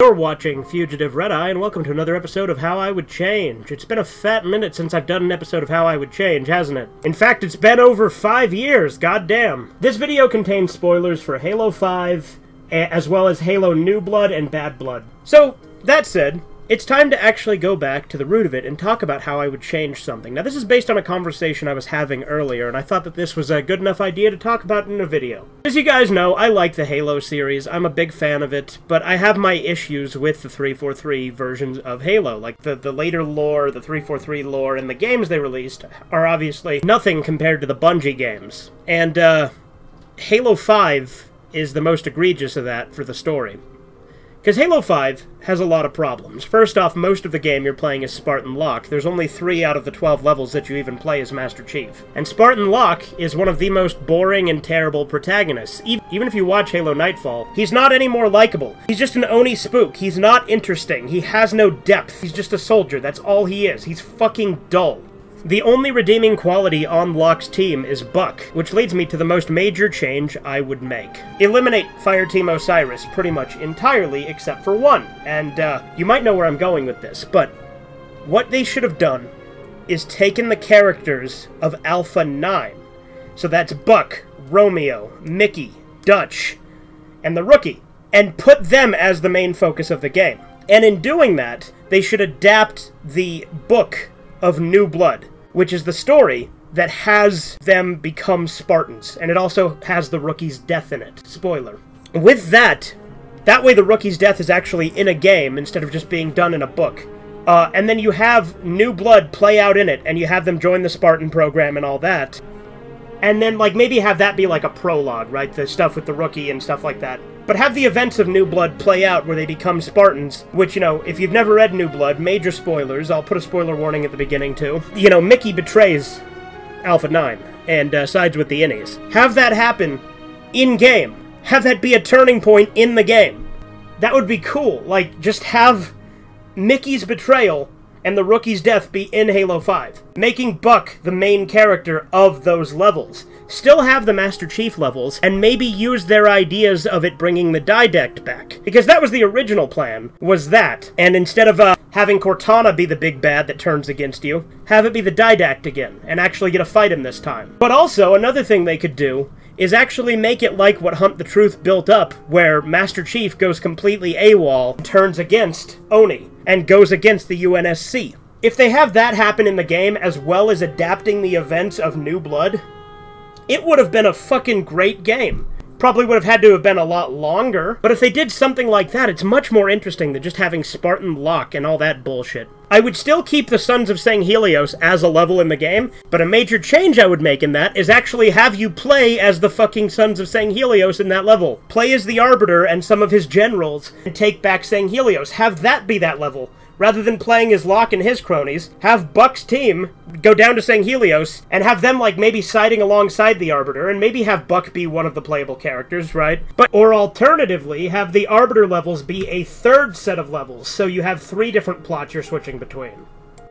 You're watching Fugitive Red-Eye, and welcome to another episode of How I Would Change. It's been a fat minute since I've done an episode of How I Would Change, hasn't it? In fact, it's been over 5 years, goddamn. This video contains spoilers for Halo 5, as well as Halo New Blood and Bad Blood. So, that said, it's time to actually go back to the root of it and talk about how I would change something. Now, this is based on a conversation I was having earlier, and I thought that this was a good enough idea to talk about in a video. As you guys know, I like the Halo series, I'm a big fan of it, but I have my issues with the 343 versions of Halo. Like, the later lore, the 343 lore, and the games they released are obviously nothing compared to the Bungie games. And, Halo 5 is the most egregious of that for the story. Because Halo 5 has a lot of problems. First off, most of the game you're playing is Spartan Locke. There's only 3 out of the 12 levels that you even play as Master Chief. And Spartan Locke is one of the most boring and terrible protagonists. Even if you watch Halo Nightfall, he's not any more likable. He's just an Oni spook. He's not interesting. He has no depth. He's just a soldier. That's all he is. He's fucking dull. The only redeeming quality on Locke's team is Buck, which leads me to the most major change I would make. Eliminate Fireteam Osiris pretty much entirely except for one, and you might know where I'm going with this, but what they should have done is taken the characters of Alpha 9, so that's Buck, Romeo, Mickey, Dutch, and the Rookie, and put them as the main focus of the game. And in doing that, they should adapt the book of New Blood, which is the story that has them become Spartans, and it also has the Rookie's death in it. Spoiler. With that way the Rookie's death is actually in a game instead of just being done in a book. And then you have New Blood play out in it, and you have them join the Spartan program and all that. And then, like, maybe have that be like a prologue, right? The stuff with the Rookie and stuff like that. But have the events of New Blood play out where they become Spartans, which, you know, if you've never read New Blood, major spoilers, I'll put a spoiler warning at the beginning, too. You know, Mickey betrays Alpha 9 and sides with the Innies. Have that happen in-game. Have that be a turning point in the game. That would be cool. Like, just have Mickey's betrayal and the Rookie's death be in Halo 5, making Buck the main character of those levels. Still have the Master Chief levels, and maybe use their ideas of it bringing the Didact back. Because that was the original plan, was that. And instead of having Cortana be the big bad that turns against you, have it be the Didact again, and actually get a fight him this time. But also, another thing they could do is actually make it like what Hunt the Truth built up, where Master Chief goes completely AWOL, and turns against Oni, and goes against the UNSC. If they have that happen in the game, as well as adapting the events of New Blood, it would have been a fucking great game. Probably would have had to have been a lot longer, but if they did something like that, it's much more interesting than just having Spartan Locke and all that bullshit. I would still keep the Sons of Sanghelios as a level in the game, but a major change I would make in that is actually have you play as the fucking Sons of Sanghelios in that level. Play as the Arbiter and some of his generals, and take back Sanghelios. Have that be that level. Rather than playing as Locke and his cronies, have Buck's team go down to Sanghelios, and have them, like, maybe siding alongside the Arbiter, and maybe have Buck be one of the playable characters, right? Or alternatively, have the Arbiter levels be a third set of levels, so you have 3 different plots you're switching between.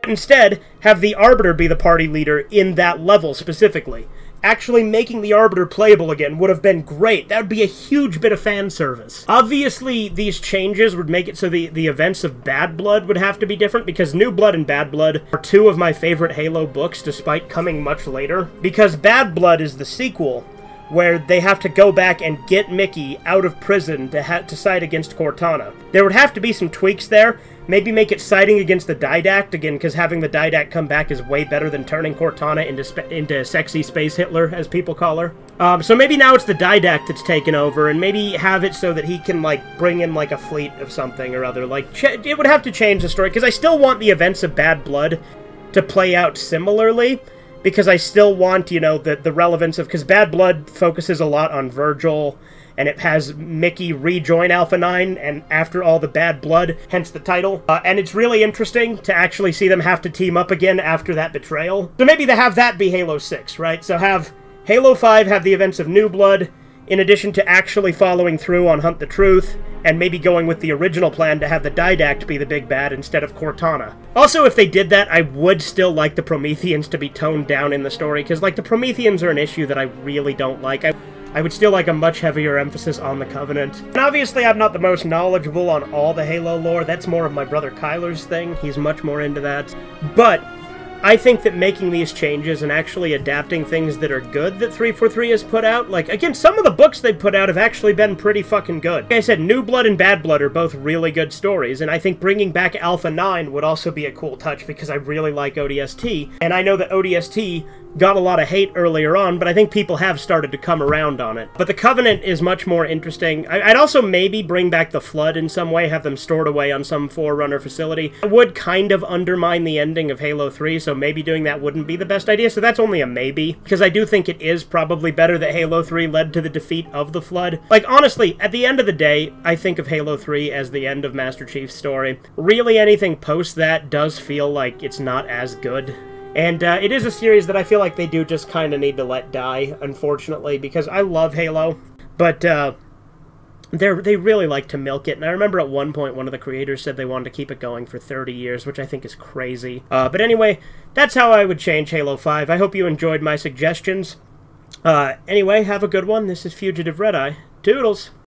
Instead, have the Arbiter be the party leader in that level specifically. Actually making the Arbiter playable again would have been great. That would be a huge bit of fan service. Obviously, these changes would make it so the events of Bad Blood would have to be different, because New Blood and Bad Blood are 2 of my favorite Halo books, despite coming much later. Because Bad Blood is the sequel, where they have to go back and get Mickey out of prison to side against Cortana. There would have to be some tweaks there. Maybe make it siding against the Didact, again, because having the Didact come back is way better than turning Cortana into sexy Space Hitler, as people call her. So maybe now it's the Didact that's taken over, and maybe have it so that he can, like, bring in, like, a fleet of something or other. Like, it would have to change the story, because I still want the events of Bad Blood to play out similarly, because I still want, you know, the relevance of... Because Bad Blood focuses a lot on Virgil, and it has Mickey rejoin Alpha 9, and after all the Bad Blood, hence the title. And it's really interesting to actually see them have to team up again after that betrayal. So maybe they have that be Halo 6, right? So have Halo 5 have the events of New Blood, in addition to actually following through on Hunt the Truth, and maybe going with the original plan to have the Didact be the big bad instead of Cortana. Also, if they did that, I would still like the Prometheans to be toned down in the story, because, like, the Prometheans are an issue that I really don't like. I would still like a much heavier emphasis on the Covenant. And obviously I'm not the most knowledgeable on all the Halo lore, that's more of my brother Kyler's thing, he's much more into that. But I think that making these changes and actually adapting things that are good that 343 has put out, like, again, some of the books they put out have actually been pretty fucking good. Like I said, New Blood and Bad Blood are both really good stories, and I think bringing back Alpha 9 would also be a cool touch because I really like ODST, and I know that ODST got a lot of hate earlier on, but I think people have started to come around on it. But the Covenant is much more interesting. I'd also maybe bring back the Flood in some way, have them stored away on some Forerunner facility. It would kind of undermine the ending of Halo 3, so maybe doing that wouldn't be the best idea, so that's only a maybe. Because I do think it is probably better that Halo 3 led to the defeat of the Flood. Like, honestly, at the end of the day, I think of Halo 3 as the end of Master Chief's story. Really, anything post that does feel like it's not as good. And it is a series that I feel like they do just kind of need to let die, unfortunately, because I love Halo, but they really like to milk it, and I remember at one point one of the creators said they wanted to keep it going for 30 years, which I think is crazy. But anyway, that's how I would change Halo 5. I hope you enjoyed my suggestions. Anyway, have a good one. This is Fugitive Red Eye. Toodles!